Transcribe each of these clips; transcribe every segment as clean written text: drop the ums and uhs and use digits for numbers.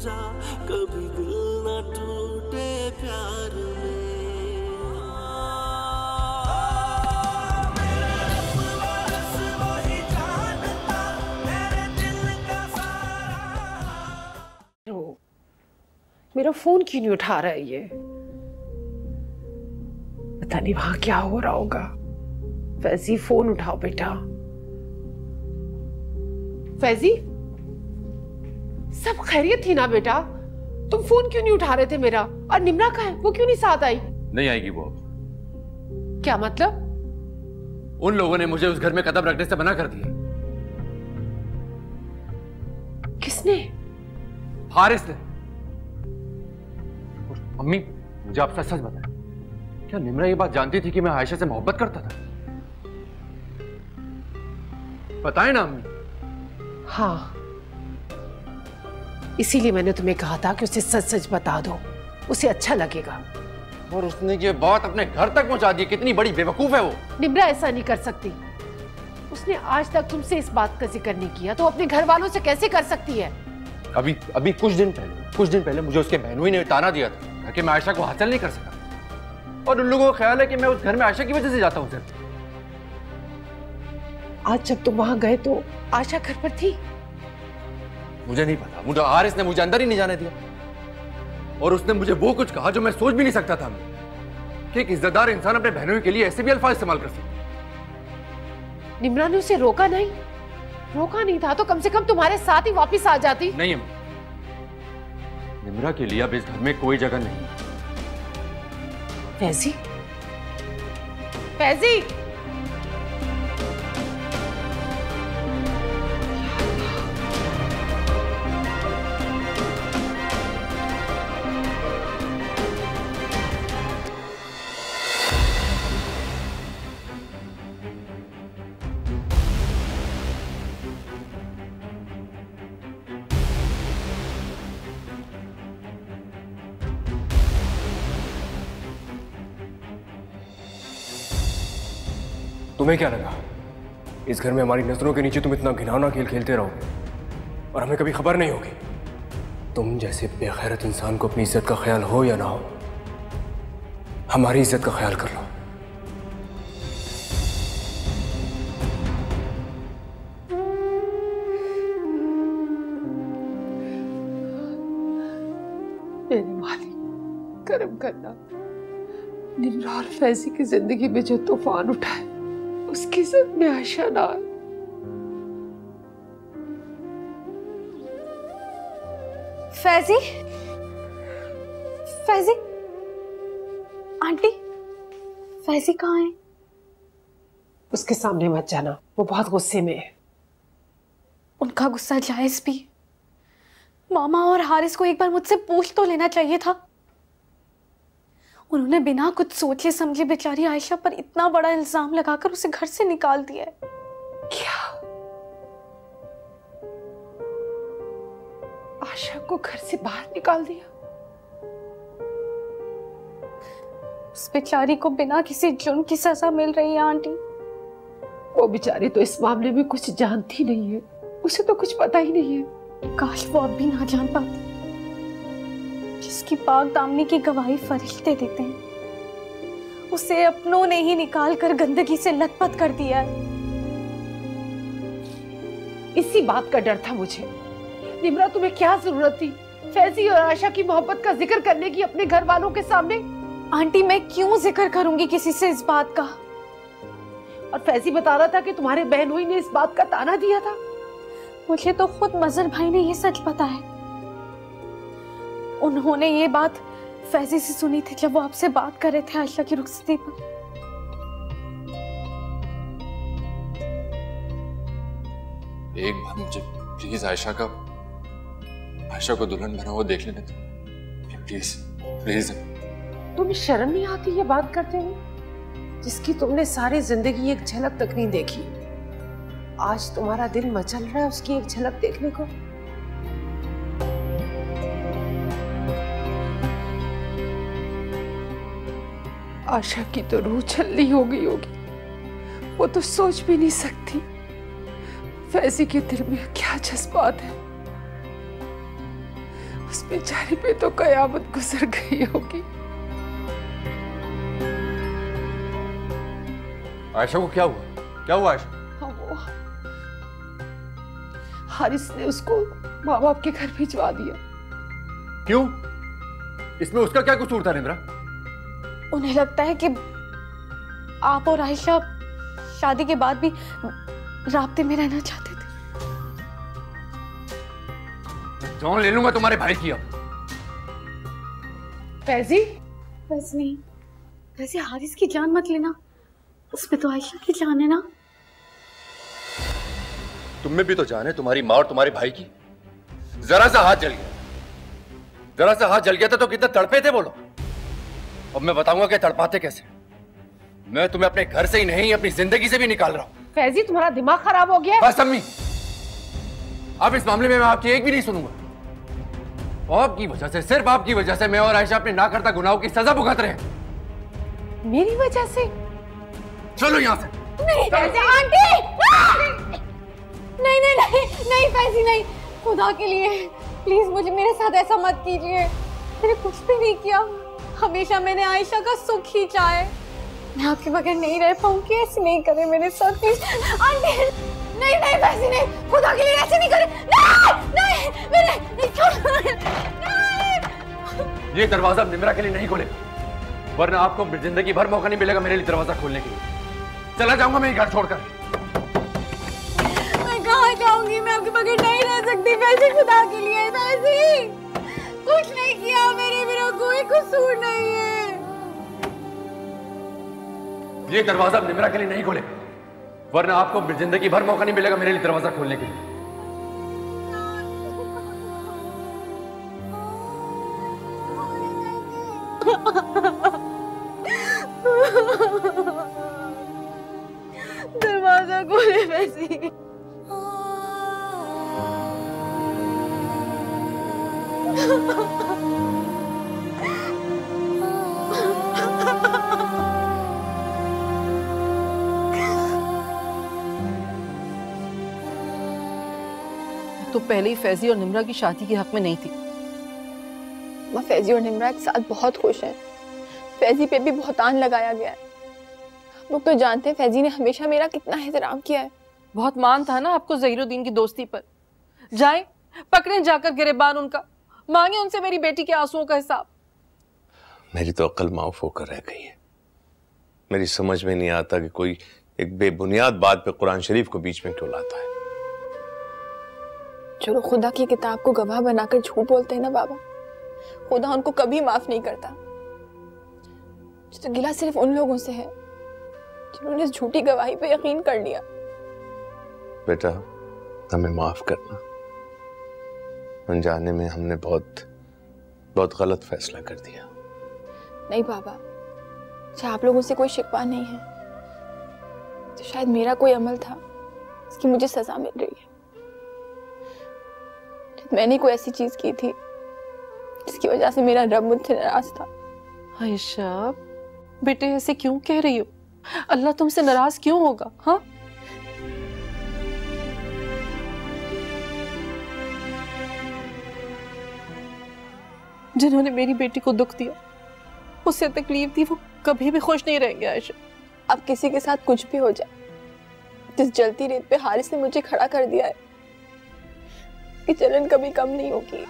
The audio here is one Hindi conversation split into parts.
जा, कभी दिल न टूटे प्यार में। मेरा फोन क्यों नहीं उठा रहा है ये? पता नहीं वहां क्या हो रहा होगा। फैजी फोन उठाओ बेटा। फैजी, सब खैरियत थी ना बेटा? तुम फोन क्यों नहीं उठा रहे थे मेरा? और निम्रा कहाँ है? वो क्यों नहीं साथ आई? नहीं आएगी वो। क्या मतलब? उन लोगों ने मुझे उस घर में कदम रखने से मना कर दिया। किसने? हारिस ने। मम्मी, मुझे आप सच बताएं, क्या निम्रा ये बात जानती थी कि मैं आयशा से मोहब्बत करता था? बताएं ना अम्मी। हाँ, इसीलिए मैंने तुम्हें कहा था कि उसे सच सच बता दो, उसे अच्छा लगेगा। और उसने ये बात अपने घर तक पहुंचा दी। कितनी बड़ी बेवकूफ है वो। निम्रा ऐसा नहीं कर सकती। उसने आज तक तुमसे इस बात का जिक्र नहीं किया, तो अपने घर वालों से कैसे कर सकती है? अभी कुछ दिन पहले मुझे उसके बहनोई ने ताना दिया था कि मैं आयशा को हासिल नहीं कर सका, और उन लोगों को ख्याल है कि मैं उस घर में आयशा की वजह से जाता हूं सिर्फ। आज जब तुम वहां गए तो आयशा घर पर थी? मुझे नहीं पता। मुझे हारिस ने मुझे अंदर ही नहीं जाने दिया, और उसने मुझे वो कुछ कहा जो मैं सोच भी नहीं सकता था कि एक इज्जतदार इंसान अपने बहनों के लिए ऐसे भी अल्फाज इस्तेमाल कर सकता। निम्रा ने उसे रोका नहीं था तो कम से कम तुम्हारे साथ ही वापस आ जाती। नहीं अम्मा, निम्रा के लिए अब इस घर में कोई जगह नहीं। फैजी, फैजी, तुम्हें क्या लगा इस घर में हमारी नजरों के नीचे तुम इतना घिनौना खेल खेलते रहोगे और हमें कभी खबर नहीं होगी? तुम जैसे बेगैरत इंसान को अपनी इज्जत का ख्याल हो या ना हो, हमारी इज्जत का ख्याल कर लो। मेरे मालिक, करम करना। निम्रा और फैजी की जिंदगी में जो तूफान उठा है, उसकी जिद में आयशा ना आए। फैजी, फैजी, आंटी, फैजी कहाँ है? उसके सामने मत जाना, वो बहुत गुस्से में है। उनका गुस्सा जायज भी। मामा और हारिस को एक बार मुझसे पूछ तो लेना चाहिए था। उन्होंने बिना कुछ सोचे समझे बेचारी आयशा पर इतना बड़ा इल्जाम लगाकर उसे घर से निकाल दिया है। क्या? आयशा को घर से बाहर निकाल दिया? उस बेचारी को बिना किसी जुर्म की सजा मिल रही है आंटी। वो बेचारी तो इस मामले में कुछ जानती नहीं है, उसे तो कुछ पता ही नहीं है। काश वो अब भी ना जान पाती। जिसकी पाक दामनी की गवाही फरिश्ते देते हैं, उसे अपनों ने ही निकाल कर गंदगी से लथपथ कर दिया है। इसी बात का डर था मुझे। निम्रा, तुम्हें क्या जरूरत थी फैजी और आयशा की मोहब्बत का जिक्र करने की अपने घर वालों के सामने? आंटी, मैं क्यों जिक्र करूंगी किसी से इस बात का? और फैजी बता रहा था कि तुम्हारे बहनोई ने इस बात का ताना दिया था। मुझे तो खुद मजहर भाई ने ये सच पता है। उन्होंने ये बात फैजी से सुनी थी जब वो आपसे बात कर रहे थे आयशा की रुखसती पर। एक बार मुझे प्लीज आयशा को दुल्हन बना हुआ देख लेने दो प्लीज प्लीज। तुम्हें शर्म नहीं आती ये बात करते हुए? जिसकी तुमने सारी जिंदगी एक झलक तक नहीं देखी, आज तुम्हारा दिल मचल रहा है उसकी एक झलक देखने को। आशा की तो रूह छल्ली हो गई होगी, वो तो सोच भी नहीं सकती फैजी के दिल में क्या जज्बात है। उस बेचारी पे तो कयामत गुजर गई होगी। आयशा को क्या हुआ? क्या हुआ आयशा? हाँ, वो हारिस ने उसको माँ बाप के घर भिजवा दिया। क्यों? इसमें उसका क्या कसूर था निद्रा? उन्हें लगता है कि आप और आयशा शादी के बाद भी राब्ते में रहना चाहते थे। जान ले लूंगा तुम्हारे भाई की अब। फैजी, बस नहीं, वैसे हारिस की जान मत लेना, उसमें तो आयशा की जान है ना। तुम में भी तो जान है, तुम्हारी माँ और तुम्हारे भाई की। जरा सा हाथ जल गया, जरा सा हाथ जल गया था तो कितना तड़पे थे बोलो। अब मैं बताऊंगा कि तड़पाते कैसे। मैं तुम्हें अपने घर से ही नहीं, अपनी जिंदगी से भी निकाल रहा हूं। फैजी तुम्हारा दिमाग खराब हो गया है? बस अम्मी, अब इस मामले में मैं आपकी एक भी नहीं सुनूंगा। आपकी वजह से, सिर्फ आपकी वजह से मैं और आयशा अपने ना करता गुनाहों की सजा भुगत रहे हैं। मेरी वजह से? चलो यहां से। नहीं आंटी, नहीं नहीं नहीं नहीं फैजी नहीं, खुदा के लिए प्लीज मुझे, मेरे साथ ऐसा मत कीजिए। मैंने कुछ भी नहीं किया, हमेशा मैंने आयशा का सुख ही चाहा है। मैं आपके बगैर नहीं रह पाऊंगी, ऐसे नहीं करे मेरे साथ प्लीज। आंटी नहीं नहीं फैजी नहीं, खुदा के लिए ऐसे नहीं करे। नहीं नहीं मेरे नहीं। ये दरवाजा निम्रा के लिए नहीं खोले, वरना आपको जिंदगी भर मौका नहीं मिलेगा मेरे लिए दरवाजा खोलने के लिए। चला जाऊंगा मैं ये घर छोड़कर। मैं कहाँ जाऊंगी, मैं आपके बगैर नहीं रह सकती फैजी, खुदा के लिए फैजी। कुछ नहीं किया, मेरा कोई कसूर नहीं है। ये दरवाजा निम्रा के लिए नहीं खोले, वरना आपको जिंदगी भर मौका नहीं मिलेगा मेरे लिए दरवाजा खोलने के लिए। दरवाजा खोले फैजी। तो पहले ही फैजी और निम्रा की शादी के हक में नहीं थी। माँ, फैजी और निम्रा एक साथ बहुत खुश हैं। फैजी पे भी बहुतान लगाया गया है। लोग तो जानते हैं फैजी ने हमेशा मेरा कितना एहतराम किया है। बहुत मान था ना आपको ज़हीरुद्दीन की दोस्ती पर। जाएं, पकड़ें जाकर गिरेबान उनका, मांगे उनसे मेरी बेटी के आंसुओं का हिसाब। मेरी तो अक्ल माफ होकर रह गई है। मेरी समझ में नहीं आता कि कोई एक बेबुनियाद बात पे कुरान शरीफ को बीच में क्यों लाता है। जो लोग खुदा की किताब को गवाह बनाकर झूठ बोलते हैं ना बाबा, खुदा उनको कभी माफ नहीं करता। तो गिला सिर्फ उन लोगों से है जिन्होंने इस झूठी गवाही पे यकीन कर लिया। बेटा, हमें माफ करना। अनजाने में हमने बहुत गलत फैसला कर दिया। नहीं बाबा, अच्छा आप लोगों से कोई शिकवा नहीं है, तो शायद मेरा कोई अमल था इसकी मुझे सजा मिल रही है। मैंने कोई ऐसी चीज की थी जिसकी वजह से मेरा रब मुझसे नाराज था। आयशा बेटे, ऐसे क्यों कह रही हो? अल्लाह तुमसे नाराज क्यों होगा? हाँ, जिन्होंने मेरी बेटी को दुख दिया, उससे तकलीफ दी, वो कभी भी खुश नहीं रहेंगे आयशा। अब किसी के साथ कुछ भी हो जाए, जिस जलती रेत पे हारिस ने मुझे खड़ा कर दिया है, कि जलन कभी कम नहीं होगी।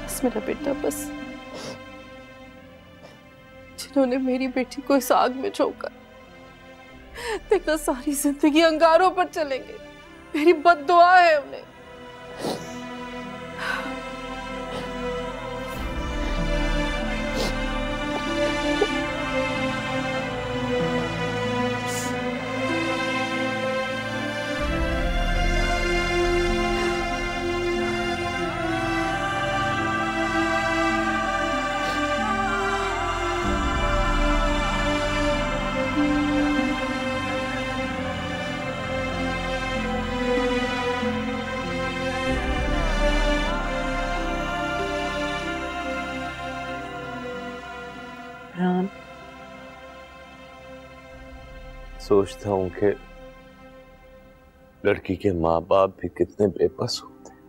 बस मेरा बेटा, बस। जिन्होंने मेरी बेटी को इस आग में झोंका, देखना सारी जिंदगी अंगारों पर चलेंगे। मेरी बद्दुआ है उन्हें। सोचता हूं कि लड़की के माँ बाप भी कितने बेबस होते हैं।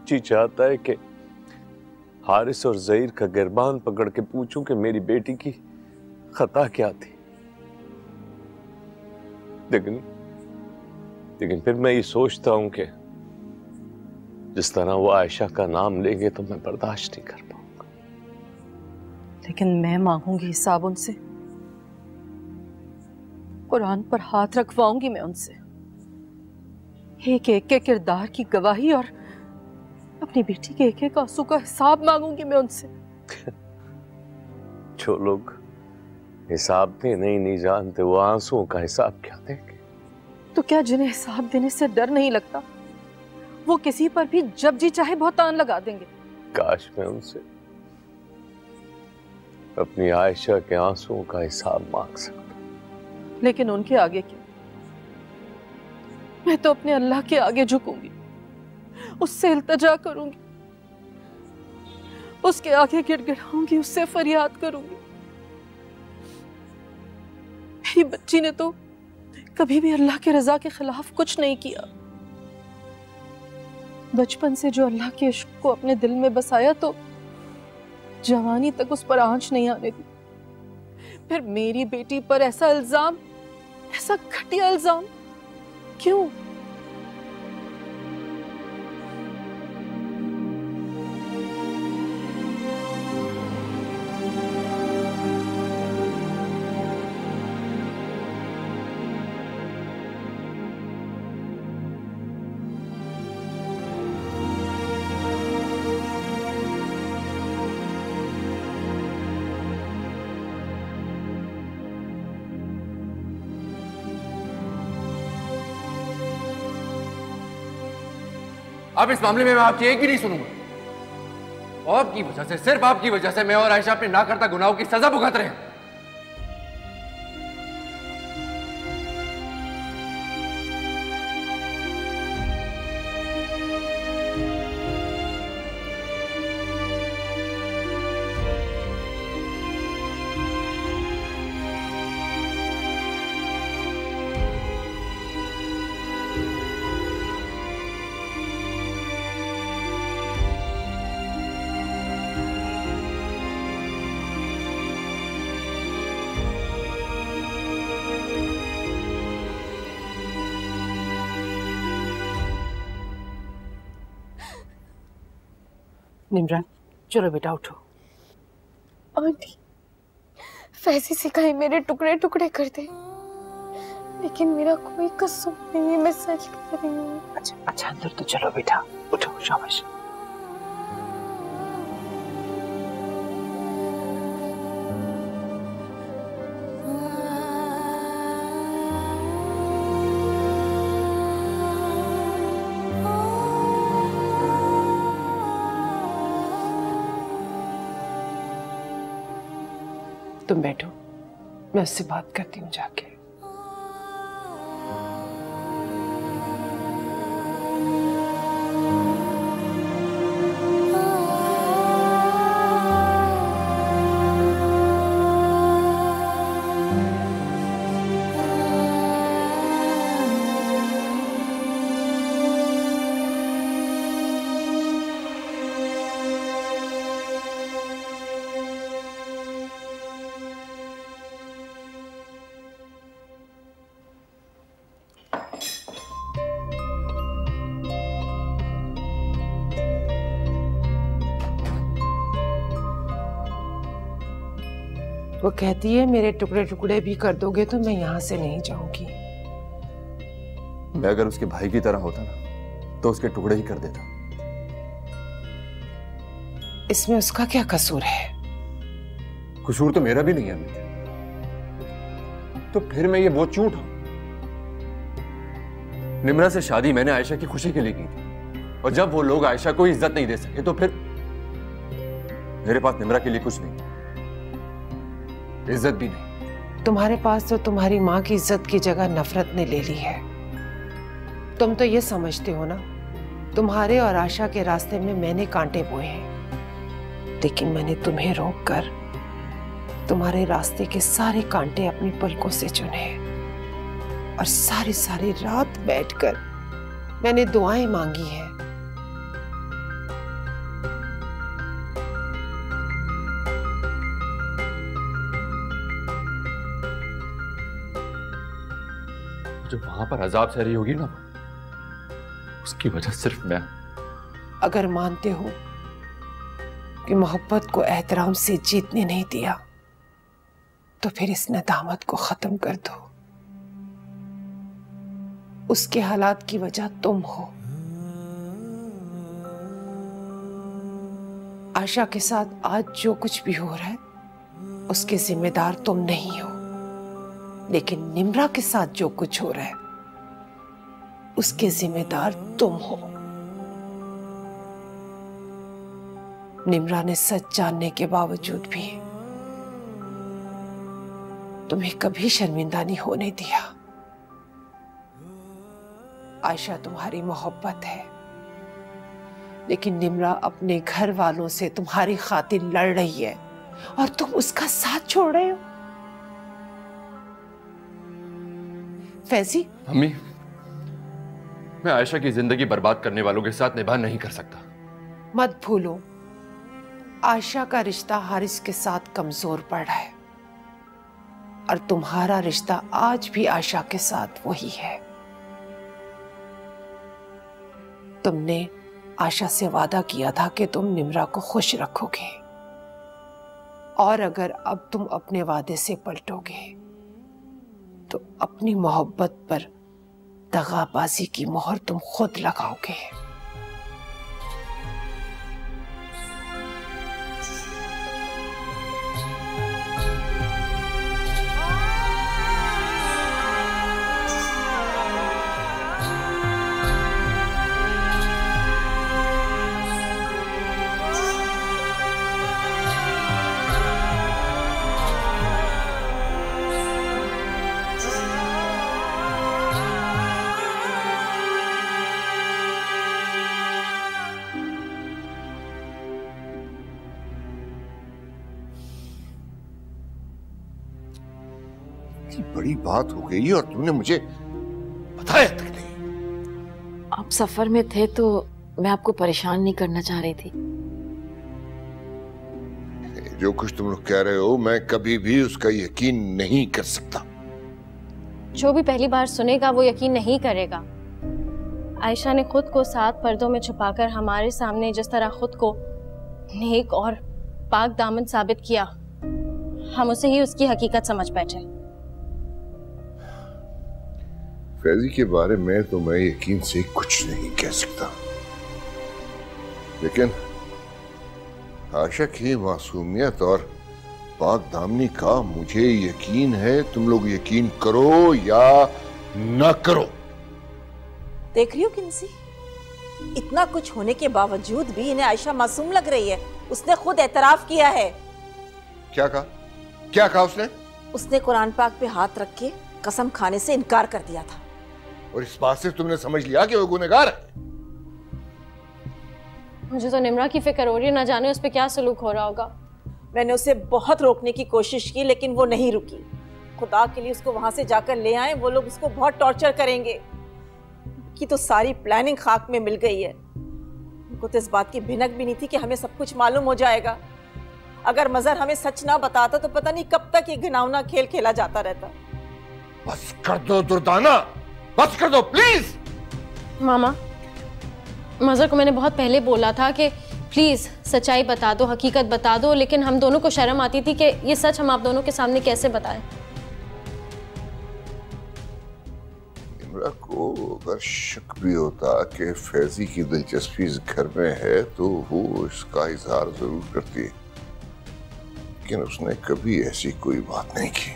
जी चाहता है कि हारिस और ज़हीर का गिरबान पकड़ के पूछूं कि मेरी बेटी की खता क्या थी, लेकिन फिर मैं ये सोचता हूं कि जिस तरह वो आयशा का नाम लेंगे तो मैं बर्दाश्त नहीं कर पाऊंगा। लेकिन मैं मांगूंगी हिसाब उनसे, कुरान पर हाथ रखवाऊंगी मैं उनसे, एक एक के किरदार की गवाही और अपनी बेटी के एक एक आंसू का हिसाब मांगूंगी मैं उनसे। जो लोग हिसाब भी नहीं जानते वो आंसुओं का हिसाब क्या देंगे? तो क्या जिन्हें हिसाब देने से डर नहीं लगता वो किसी पर भी जब जी चाहे बहुतान लगा देंगे? काश मैं उनसे अपनी आयशा के आंसुओं का हिसाब मांग सकता। लेकिन उनके आगे क्या? मैं तो अपने अल्लाह के आगे झुकूंगी, उससे इल्तिजा करूंगी, उसके आगे गिड़गिड़ाऊंगी, उससे फरियाद करूंगी। मेरी बच्ची ने तो कभी भी अल्लाह के रजा के खिलाफ कुछ नहीं किया। बचपन से जो अल्लाह के इश्क को अपने दिल में बसाया तो जवानी तक उस पर आंच नहीं आने दी। फिर मेरी बेटी पर ऐसा इल्जाम, ऐसा घटिया इल्जाम क्यों? अब इस मामले में मैं आपकी एक भी नहीं सुनूंगा। आपकी वजह से, सिर्फ आपकी वजह से मैं और आयशा अपने ना करता गुनाहों की सजा भुगत रहे हैं। निम्रा, चलो बेटा उठो। आंटी, फैजी से कहीं मेरे टुकड़े टुकड़े कर दे, लेकिन मेरा कोई कसूर नहीं है, मैं सच कह रही हूँ। अच्छा अंदर तो चलो बेटा, उठो, शाबाश। तुम बैठो, मैं उससे बात करती हूँ जाके। वो कहती है मेरे टुकड़े टुकड़े भी कर दोगे तो मैं यहाँ से नहीं जाऊंगी। मैं अगर उसके भाई की तरह होता ना तो उसके टुकड़े ही कर देता। इसमें उसका क्या कसूर है? कसूर तो मेरा भी नहीं है। तो फिर मैं ये बहुत झूठ हूं। निम्रा से शादी मैंने आयशा की खुशी के लिए की थी, और जब वो लोग आयशा को इज्जत नहीं दे सके तो फिर मेरे पास निम्रा के लिए कुछ नहीं, इज्जत भी नहीं। तुम्हारे पास तो तुम्हारी माँ की इज्जत की जगह नफरत ने ले ली है। तुम तो ये समझते हो ना, तुम्हारे और आशा के रास्ते में मैंने कांटे बोए हैं, लेकिन मैंने तुम्हें रोककर तुम्हारे रास्ते के सारे कांटे अपनी पलकों से चुने और सारी सारी रात बैठकर मैंने दुआएं मांगी हैं। जो वहां पर अजाब सह रही होगी ना, उसकी वजह सिर्फ मैं। अगर मानते हो कि मोहब्बत को एहतराम से जीतने नहीं दिया तो फिर इस नदामत को खत्म कर दो। उसके हालात की वजह तुम हो। आशा के साथ आज जो कुछ भी हो रहा है उसके जिम्मेदार तुम नहीं हो, लेकिन निम्रा के साथ जो कुछ हो रहा है उसके जिम्मेदार तुम हो। निम्रा ने सच जानने के बावजूद भी तुम्हें कभी शर्मिंदा नहीं होने दिया। आयशा तुम्हारी मोहब्बत है, लेकिन निम्रा अपने घर वालों से तुम्हारी खातिर लड़ रही है और तुम उसका साथ छोड़ रहे हो। फैजी, मम्मी, मैं आयशा की जिंदगी बर्बाद करने वालों के साथ निभा नहीं कर सकता। मत भूलो, आयशा का रिश्ता हारिस के साथ कमजोर पड़ा है और तुम्हारा रिश्ता आज भी आयशा के साथ वही है। तुमने आयशा से वादा किया था कि तुम निम्रा को खुश रखोगे, और अगर अब तुम अपने वादे से पलटोगे तो अपनी मोहब्बत पर दगाबाजी की मोहर तुम खुद लगाओगे। बड़ी बात हो गई और तुमने मुझे बताया तक नहीं। आप सफर में थे तो मैं आपको परेशान नहीं करना चाह रही थी। जो कुछ तुम लोग कह रहे हो मैं कभी भी उसका यकीन नहीं कर सकता। जो भी पहली बार सुनेगा वो यकीन नहीं करेगा। आयशा ने खुद को 7 पर्दों में छुपाकर हमारे सामने जिस तरह खुद को नेक और पाक दामन साबित किया, हम उसे ही उसकी हकीकत समझ बैठे। फैजी के बारे में तो मैं यकीन से कुछ नहीं कह सकता, लेकिन आयशा की मासूमियत और पाक दामनी का मुझे यकीन है। तुम लोग यकीन करो या ना करो। देख रही हो किंसी, इतना कुछ होने के बावजूद भी इन्हें आयशा मासूम लग रही है। उसने खुद एतराफ किया है। क्या कहा? क्या कहा उसने? उसने कुरान पाक पे हाथ रख के कसम खाने से इनकार कर दिया था। और इस बात से तुमने समझ लिया कि वो गुनहगार है? मुझे तो निम्रा की फिक्र हो रही है, ना जाने उस पे क्या सलूक हो रहा होगा। मैंने उसे बहुत रोकने की कोशिश की लेकिन वो नहीं रुकी। खुदा के लिए उसको वहां से जाकर ले आए, वो लोग उसको बहुत टॉर्चर करेंगे। कि तो सारी प्लानिंग खाक में मिल गई है। उनको तो इस बात की भिनक भी नहीं थी कि हमें सब कुछ मालूम हो जाएगा। अगर मजहर हमें सच ना बताता तो पता नहीं कब तक ये घिनौना खेल खेला जाता रहता। बस कर दो दुर्दाना, बस कर दो प्लीज। मामा, मजहर को मैंने बहुत पहले बोला था कि प्लीज सच्चाई बता दो, हकीकत बता दो, लेकिन हम दोनों को शर्म आती थी कि ये सच हम आप दोनों के सामने कैसे बताएं। निम्रा को अगर शक भी होता कि फैजी की दिलचस्पी इस घर में है तो वो इसका इजहार जरूर करती, लेकिन उसने कभी ऐसी कोई बात नहीं की।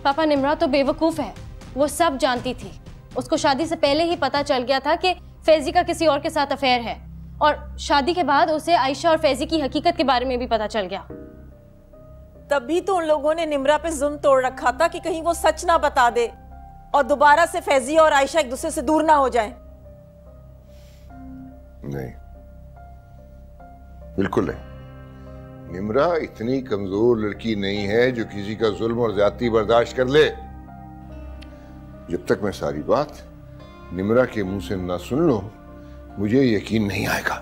पापा, निम्रा तो बेवकूफ है, वो सब जानती थी। उसको शादी से पहले ही पता चल गया था कि फैजी का किसी और के साथ अफेयर है, और शादी के बाद उसे आयशा और फैजी की हकीकत के बारे में भी पता चल गया। तभी तो उन लोगों ने निम्रा पे जुल्म तोड़ रखा था कि कहीं वो सच ना बता दे और दोबारा से फैजी और आयशा एक दूसरे से दूर ना हो जाएं। नहीं, बिल्कुल नहीं। निम्रा इतनी कमजोर लड़की नहीं है जो किसी का जुल्म और ज्यादती बर्दाश्त कर ले। जब तक मैं सारी बात निम्रा के मुंह से ना सुन लूं, मुझे यकीन नहीं आएगा।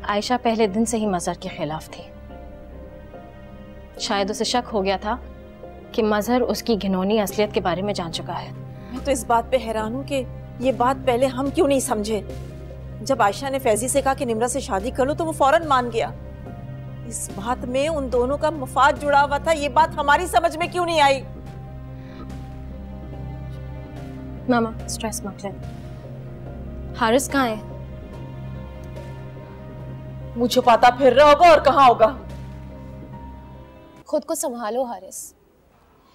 आयशा पहले दिन से ही मजहर के खिलाफ थी। शायद उसे शक हो गया था कि मजहर उसकी घिनौनी असलियत के बारे में जान चुका है। मैं तो इस बात पे हैरान हूँ कि ये बात पहले हम क्यों नहीं समझे। जब आयशा ने फैजी से कहा कि निम्रा से शादी कर लो तो वो फौरन मान गया। इस बात में उन दोनों का मफाद जुड़ा हुआ था, ये बात हमारी समझ में क्यों नहीं आई? मामा स्ट्रेस मत ले। हारिस कहाँ है? मुझे छुपाता फिर रहा होगा और कहाँ होगा। खुद को संभालो हारिस।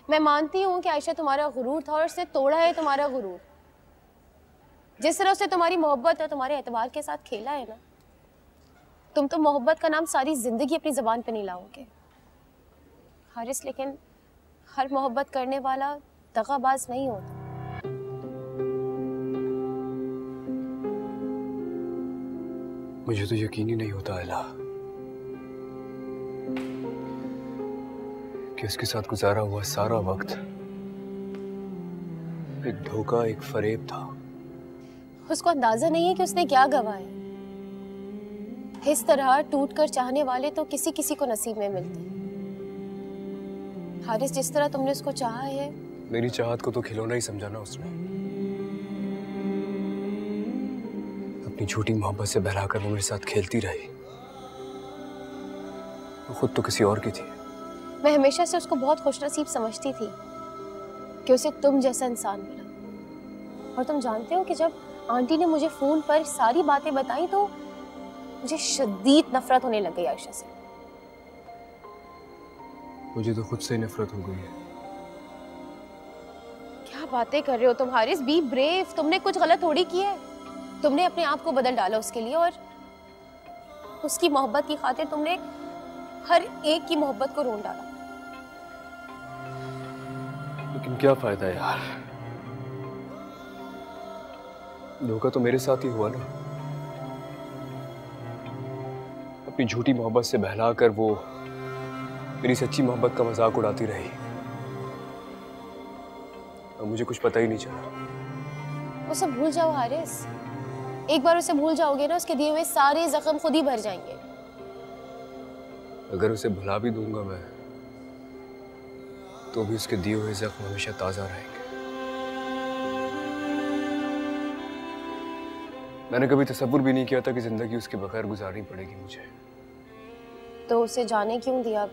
मैं मानती हूँ कि आयशा तुम्हारा गुरूर था और उसने तोड़ा है तुम्हारा गुरूर। जिस तरह उसने तुम्हारी मोहब्बत और तुम्हारे एतबार के साथ खेला है ना, तुम तो मोहब्बत का नाम सारी जिंदगी अपनी जबान पे नहीं लाओगे हारिस। लेकिन हर मोहब्बत करने वाला दगाबाज नहीं होता। मुझे तो यकीन ही नहीं होता एला कि उसके साथ गुजारा हुआ सारा वक्त एक धोखा, एक फरेब था। उसको अंदाजा नहीं है कि उसने क्या गवाया। इस तरह टूटकर चाहने वाले तो किसी किसी को नसीब में मिलते। हारिस, जिस तरह तुमने उसको चाहा है, मेरी चाहत को तो खिलौना ही समझा ना उसने। अपनी झूठी मोहब्बत से बहलाकर वो मेरे साथ खेलती रही। वो खुद तो किसी और की थी। मैं हमेशा से उसको बहुत खुशनसीब समझती थी कि उसे तुम जैसा इंसान मिला। और तुम जानते हो कि जब आंटी ने मुझे फोन पर सारी बातें बताई तो मुझे शदीद नफरत होने लग गई आयशा से। मुझे तो खुद से नफरत हो गई है। क्या बातें कर रहे हो तुम हारिस? Be brave. तुमने कुछ गलत थोड़ी किया है। तुमने अपने आप को बदल डाला उसके लिए, और उसकी मोहब्बत की खातिर तुमने हर एक की मोहब्बत को रोन डाला। लेकिन क्या फायदा यार, धोखा तो मेरे साथ ही हुआ ना। अपनी झूठी मोहब्बत से बहलाकर वो मेरी सच्ची मोहब्बत का मजाक उड़ाती रही और मुझे कुछ पता ही नहीं चला। उसे भूल जाओ हारिस। एक बार उसे भूल जाओगे ना, उसके दिए हुए सारे जख्म खुद ही भर जाएंगे। अगर उसे भुला भी दूंगा मैं तो भी उसके दिए हुए जख्म हमेशा ताजा रहेंगे। मैंने कभी तसव्वुर भी नहीं किया था कि जिंदगी उसके बगैर गुजारनी पड़ेगी मुझे। तो उसे जाने क्यों दिया?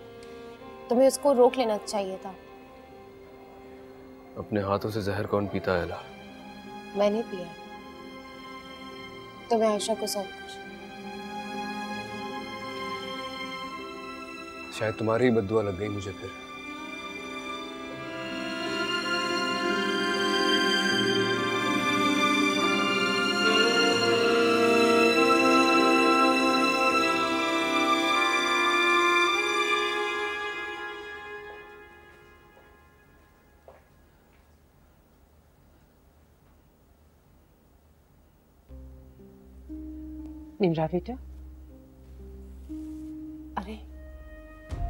तुम्हें उसको रोक लेना चाहिए था। अपने हाथों से जहर कौन पीता है एला? मैंने पिया। तो मैं आयशा को सब कुछ। शायद तुम्हारी ही बद्दुआ लग गई मुझे फिर। निम्रा बेटा, अरे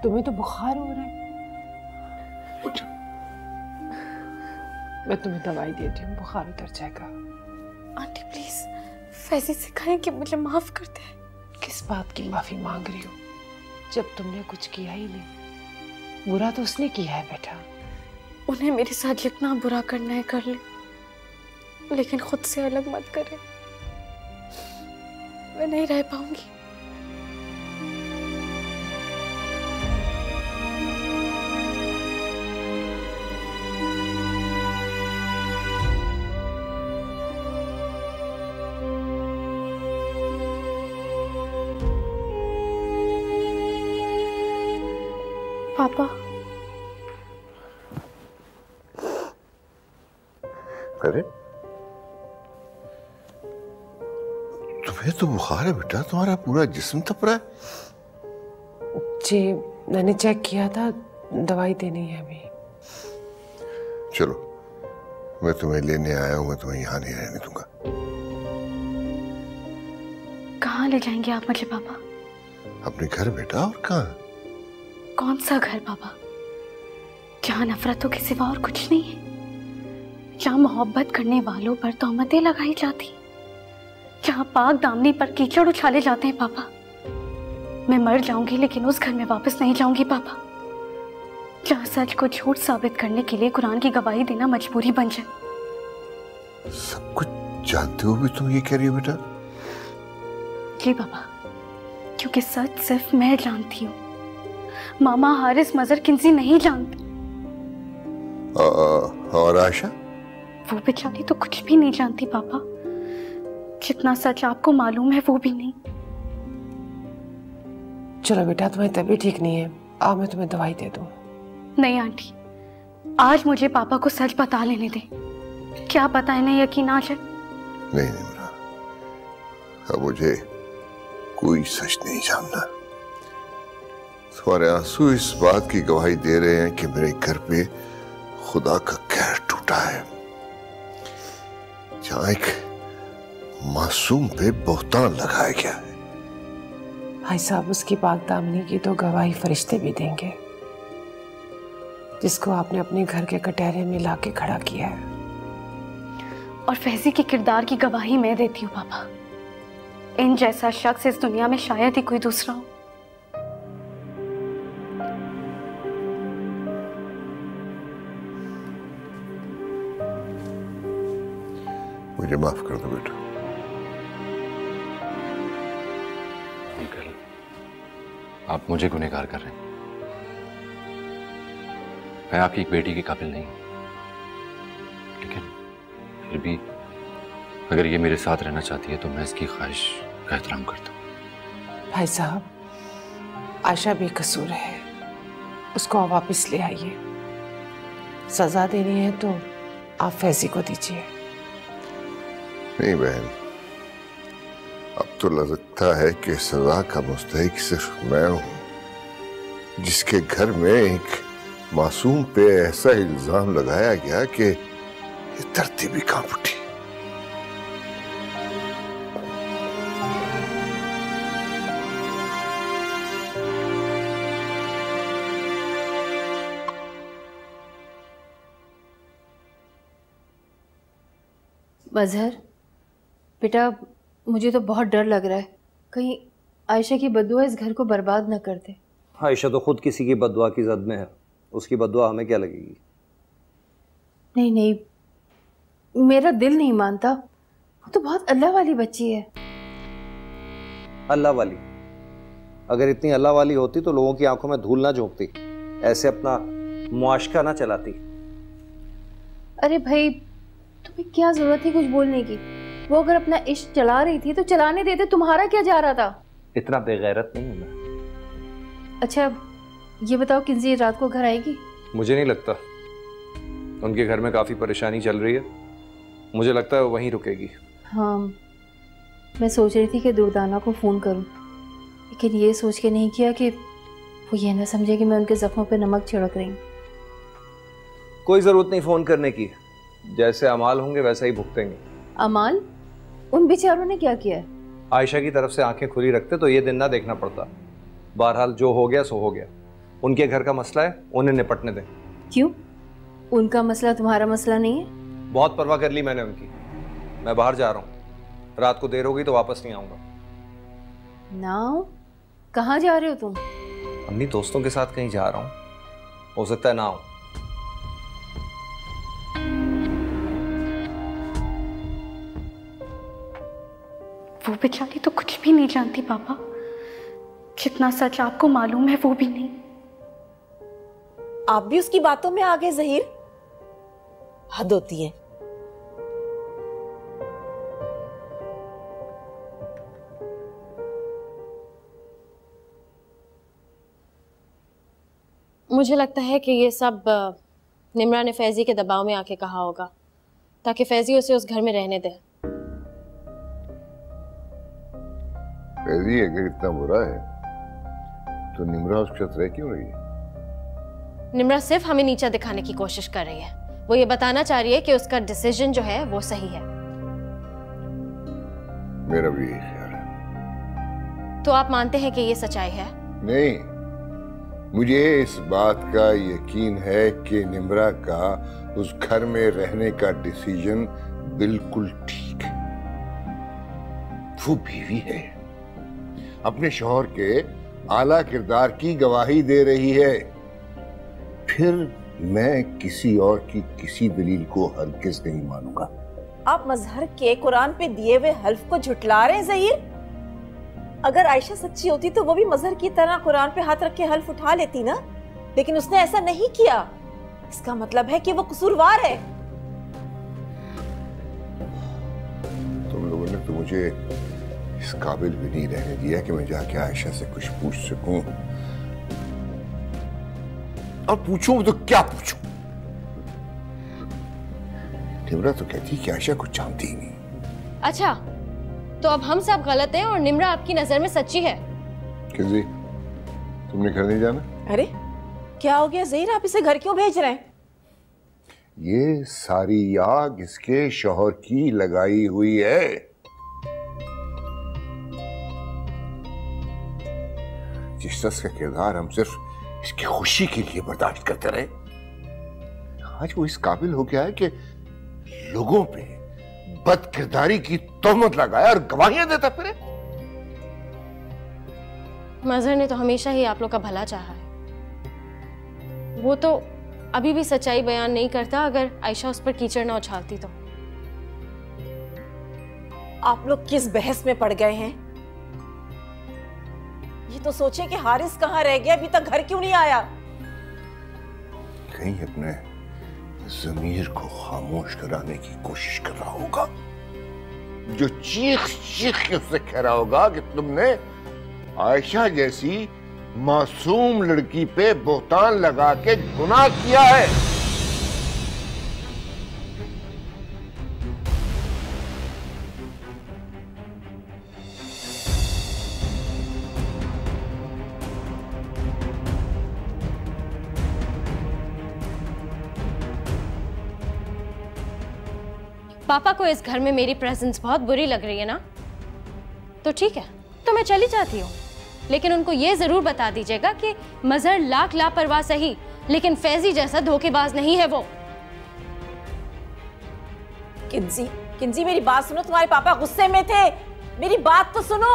तुम्हें तो बुखार हो रहा है। मैं तुम्हें दवाई देती हूँ, बुखार उतर जाएगा। आंटी प्लीज फैजी से कहें कि मुझे माफ कर दे। किस बात की माफी मांग रही हो जब तुमने कुछ किया ही नहीं? बुरा तो उसने किया है बेटा। उन्हें मेरे साथ जितना बुरा करना है कर ले, लेकिन खुद से अलग मत करे। मैं नहीं रह पाऊंगी। पापा, अरे तुम्हें तो बुखार है बेटा, तुम्हारा पूरा जिस्म तप रहा है। जी मैंने चेक किया था, दवाई देनी है अभी। चलो मैं तुम्हें लेने आया हूं, मैं तुम्हें यहाँ नहीं रहने दूंगा। कहाँ ले जाएंगे आप मुझे पापा? अपने घर बेटा, और कहाँ? कौन सा घर पापा? जहाँ नफरतों के सिवा और कुछ नहीं है, जहाँ मोहब्बत करने वालों पर तोहमतें लगाई जाती, जहाँ पाक दामनी पर कीचड़ उछाले जाते हैं पापा। मैं मर जाऊंगी लेकिन उस घर में वापस नहीं जाऊंगी पापा, जहाँ सच को झूठ साबित करने के लिए कुरान की गवाही देना मजबूरी बन जाए। सब कुछ जानते हो भी तुम ये कह रही हो बेटा? जी पापा, क्योंकि सच सिर्फ मैं जानती हूँ, मामा हारिस मजहर किन्जी नहीं जानती। और आयशा? वो बेचारी तो कुछ भी नहीं जानती पापा, जितना सच आपको मालूम है वो भी नहीं। चलो बेटा, तुम्हारी तबीयत ठीक नहीं है, आओ मैं तुम्हें दवाई दे दूं। नहीं आंटी, आज मुझे पापा को सच बता लेने दे, क्या पता इन्हें यकीन आ जाए। नहीं निम्रा, अब मुझे कोई सच नहीं जानना। तुम्हारे आंसू इस बात की गवाही दे रहे हैं कि मेरे घर पे खुदा का कहर टूटा है, जहां एक मासूम पे बोहतान लगाया गया है। भाई साहब, उसकी पाक दामनी की तो गवाही फरिश्ते भी देंगे, जिसको आपने अपने घर के कटहरे में लाके खड़ा किया है। और फैजी के किरदार की गवाही मैं देती हूँ पापा। इन जैसा शख्स इस दुनिया में शायद ही कोई दूसरा हो। मुझे माफ कर दो बेटा। अंकल, आप मुझे गुनहगार कर रहे हैं। मैं आपकी एक बेटी के काबिल नहीं हूं, लेकिन फिर भी अगर ये मेरे साथ रहना चाहती है तो मैं इसकी ख्वाहिश का एहतराम करता हूं। भाई साहब, आयशा बेकसूर है, उसको आप वापस ले आइए। सजा देनी है तो आप फैजी को दीजिए। नहीं बहन, अब तो लगता है कि सजा का मुस्तहिक सिर्फ मैं हूं, जिसके घर में एक मासूम पे ऐसा इल्जाम लगाया गया कि ये धरती भी कांप उठी। मजहर बेटा, मुझे तो बहुत डर लग रहा है, कहीं आयशा की बद्दुआ इस घर को बर्बाद न कर दे। आयशा तो खुद किसी की बद्दुआ की जद में है, उसकी बद्दुआ हमें क्या लगेगी? नहीं नहीं, मेरा दिल नहीं मानता, वो तो बहुत अल्लाह वाली बच्ची है। अल्लाह वाली? अगर इतनी अल्लाह वाली होती तो लोगों की आंखों में धूल ना झोंकती, ऐसे अपना मुआशका ना चलाती। अरे भाई, तुम्हें क्या जरूरत थी कुछ बोलने की? वो अगर अपना इश्क चला रही थी तो चलाने देते, तुम्हारा क्या जा रहा था? इतना बेगैरत नहीं हूं मैं। अच्छा ये बताओ, किन्जी रात को घर आएगी? मुझे नहीं लगता, उनके घर में काफी परेशानी चल रही है, मुझे लगता है वो वहीं रुकेगी। हाँ, मैं सोच रही थी कि दुर्दाना को फोन करूं, लेकिन ये सोच के नहीं किया कि वो ये ना समझे कि मैं उनके जख्मों पे नमक छिड़क रही हूँ। कोई जरूरत नहीं फोन करने की, जैसे अमाल होंगे वैसा ही भुगतेंगे। अमाल? उन बेचारों ने क्या किया है? आयशा की तरफ से आंखें खुली रखते तो ये दिन ना देखना पड़ता। बहरहाल जो हो गया सो हो गया, उनके घर का मसला है, उन्हें निपटने दें। क्यों? उनका मसला तुम्हारा मसला नहीं है? बहुत परवाह कर ली मैंने उनकी। मैं बाहर जा रहा हूँ, रात को देर होगी तो वापस नहीं आऊंगा। ना, कहाँ जा रहे हो तुम? अपनी दोस्तों के साथ कहीं जा रहा हूँ, हो सकता है ना आऊं। वो बेचारी तो कुछ भी नहीं जानती पापा, जितना सच आपको मालूम है वो भी नहीं। आप भी उसकी बातों में आ गए ज़हीर, हद होती है। मुझे लगता है कि ये सब निम्रा ने फैजी के दबाव में आके कहा होगा, ताकि फैजी उसे उस घर में रहने दे। फैजी अगर इतना बुरा है तो निम्रा उसके साथ रह क्यों रही है? निम्रा सिर्फ हमें नीचा दिखाने की कोशिश कर रही है। वो ये बताना चाह रही है कि उसका डिसीजन जो है वो सही है। मेरा भी यही ख्याल है। तो आप मानते हैं कि ये सच्चाई है? नहीं, मुझे इस बात का यकीन है कि निम्रा का उस घर में रहने का डिसीजन बिल्कुल ठीक है। वो बीवी है, अपने शौहर के आला किरदार की गवाही दे रही है। फिर मैं किसी और की किसी दलील को हरगिज नहीं मानूंगा। आप मजहर के कुरान पे दिए हुए हल्फ को झुटला रहे हैं ज़हीर। अगर आयशा सच्ची होती तो वो भी मजहर की तरह कुरान पे हाथ रख के हल्फ उठा लेती ना, लेकिन उसने ऐसा नहीं किया। इसका मतलब है कि वो कसूरवार है। तुम लोगों ने तो मुझे इस काबिल भी नहीं रहने दिया कि मैं जाके आयशा से कुछ पूछ सकूं। और पूछूं तो क्या पूछूं? निम्रा तो कहती कि आयशा कुछ जानती ही नहीं। अच्छा, तो अब हम सब गलत हैं और निम्रा आपकी नजर में सच्ची है? किसी तुमने घर नहीं जाना? अरे क्या हो गया ज़हीर, आप इसे घर क्यों भेज रहे हैं? ये सारी आग इसके शौहर की लगाई हुई है। जिस शख्स का किरदार हम सिर्फ इसकी खुशी के लिए बर्दाश्त करते रहे, आज वो इस काबिल हो गया है कि लोगों पे बदकिरदारी की तोहमत लगाया और गवाहियां देता फिरे। मजहर ने तो हमेशा ही आप लोग का भला चाहा है। वो तो अभी भी सच्चाई बयान नहीं करता अगर आयशा उस पर कीचड़ ना उछालती तो। आप लोग किस बहस में पड़ गए हैं? ये तो सोचे कि हारिस कहाँ रह गया, अभी तक घर क्यों नहीं आया? कहीं अपने ज़मीर को खामोश कराने की कोशिश कर रहा होगा, जो चीख चीख के उससे कह रहा होगा कि तुमने आयशा जैसी मासूम लड़की पे बोहतान लगा के गुनाह किया है। पापा को इस घर में मेरी प्रेजेंस बहुत बुरी लग रही है ना? तो ठीक है, तो मैं चली जाती हूँ, लेकिन उनको ये जरूर बता दीजिएगा कि मजहर लाख लापरवाह सही, लेकिन फैजी जैसा धोखेबाज नहीं है वो। किंजी, किंजी मेरी बात सुनो, तुम्हारे पापा गुस्से में थे, मेरी बात तो सुनो।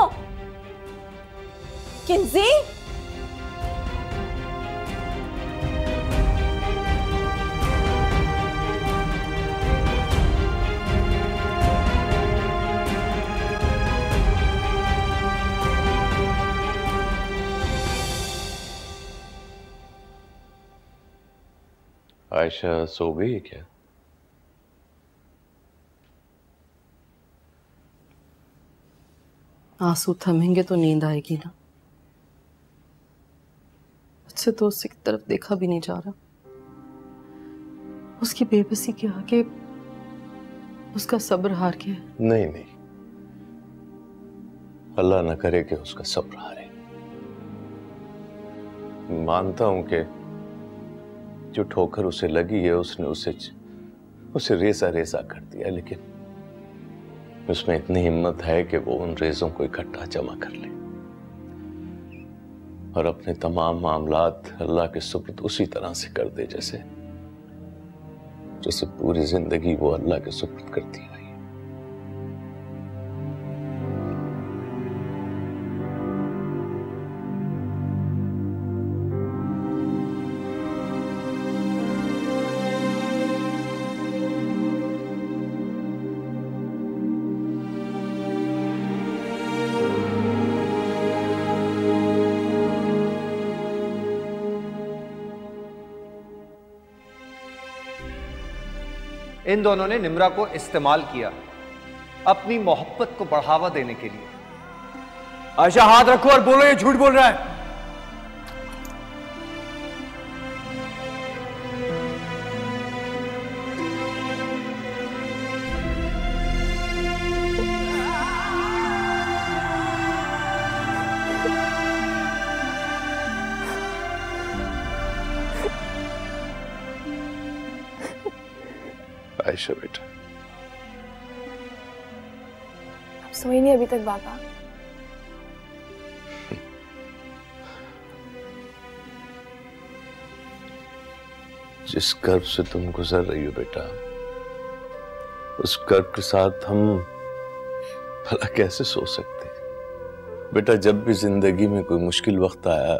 किंजी, आयशा सो गई है क्या? आंसू थमेंगे तो नींद आएगी ना। मुझसे तो उसकी तरफ देखा भी नहीं जा रहा। उसकी बेबसी के आगे उसका सब्र हार गया। नहीं नहीं, अल्लाह ना करे कि उसका सब्र हारे। मानता हूं कि जो ठोकर उसे लगी है उसने उसे रेसा रेसा कर दिया, लेकिन उसमें इतनी हिम्मत है कि वो उन रेजों को इकट्ठा जमा कर ले और अपने तमाम मामलात अल्लाह के सुपुर्द उसी तरह से कर दे जैसे पूरी जिंदगी वो अल्लाह के सुपुर्द करती है। इन दोनों ने निम्रा को इस्तेमाल किया अपनी मोहब्बत को बढ़ावा देने के लिए। आयशा हाथ रखो और बोलो ये झूठ बोल रहा है। आयशा बेटा, अब सोई नहीं अभी तक बाबा? जिस कर्ब से तुम गुजर रही हो बेटा, उस कर्ब के साथ हम भला कैसे सो सकते हैं? बेटा, जब भी जिंदगी में कोई मुश्किल वक्त आया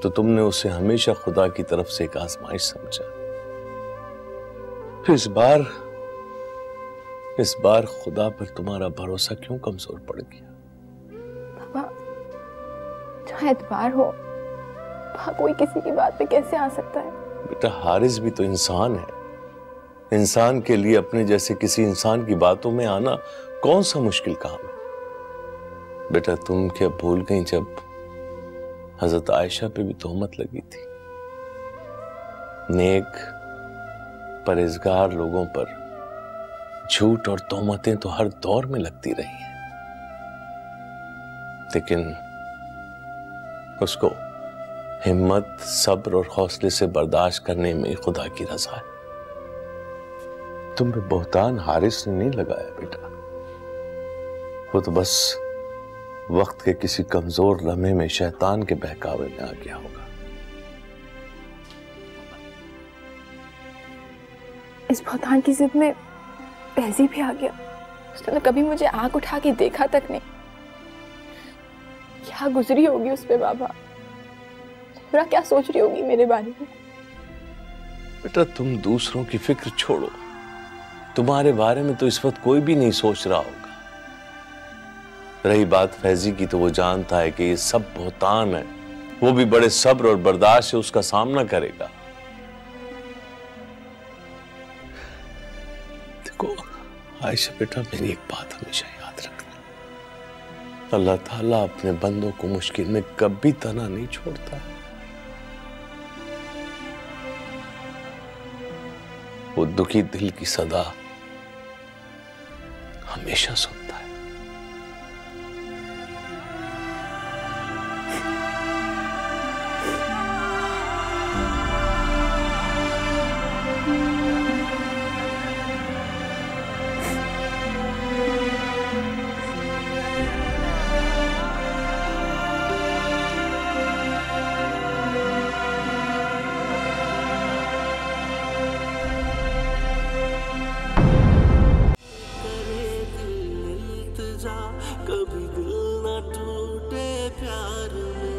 तो तुमने उसे हमेशा खुदा की तरफ से एक आजमाइश समझा। फिर इस बार खुदा पर तुम्हारा भरोसा क्यों कमजोर पड़ गया? पापा, जहाँ एतबार हो वहाँ कोई किसी की बात पे कैसे आ सकता है? बेटा, हारिस भी तो इंसान है। इंसान के लिए अपने जैसे किसी इंसान की बातों में आना कौन सा मुश्किल काम है? बेटा, तुम क्या भूल गई जब हजरत आयशा पे भी तोहमत लगी थी? नेक परहेजगार लोगों पर झूठ और तोहमतें तो हर दौर में लगती रही हैं, लेकिन उसको हिम्मत, सब्र और हौसले से बर्दाश्त करने में खुदा की रज़ा है। तुम पे बहुतान हारिस ने नहीं लगाया बेटा, वो तो बस वक्त के किसी कमजोर लम्हे में शैतान के बहकावे में आ गया होगा। इस बहुतान की जिद में तहजीब भी आ गया। उसने कभी मुझे आंख उठा के देखा तक नहीं। क्या गुजरी होगी उस पे बाबा? पूरा क्या सोच रही होगी मेरे बारे में? बेटा, तुम दूसरों की फिक्र छोड़ो, तुम्हारे बारे में तो इस वक्त कोई भी नहीं सोच रहा होगा। रही बात फैजी की, तो वो जानता है कि ये सब बहुतान है, वो भी बड़े सब्र और बर्दाश्त से उसका सामना करेगा। देखो आयशा बेटा, मेरी एक बात हमेशा याद रखना, अल्लाह ताला अपने बंदों को मुश्किल में कभी तना नहीं छोड़ता। वो दुखी दिल की सदा हमेशा सुनता है। कभी दिल न टूटे प्यार में।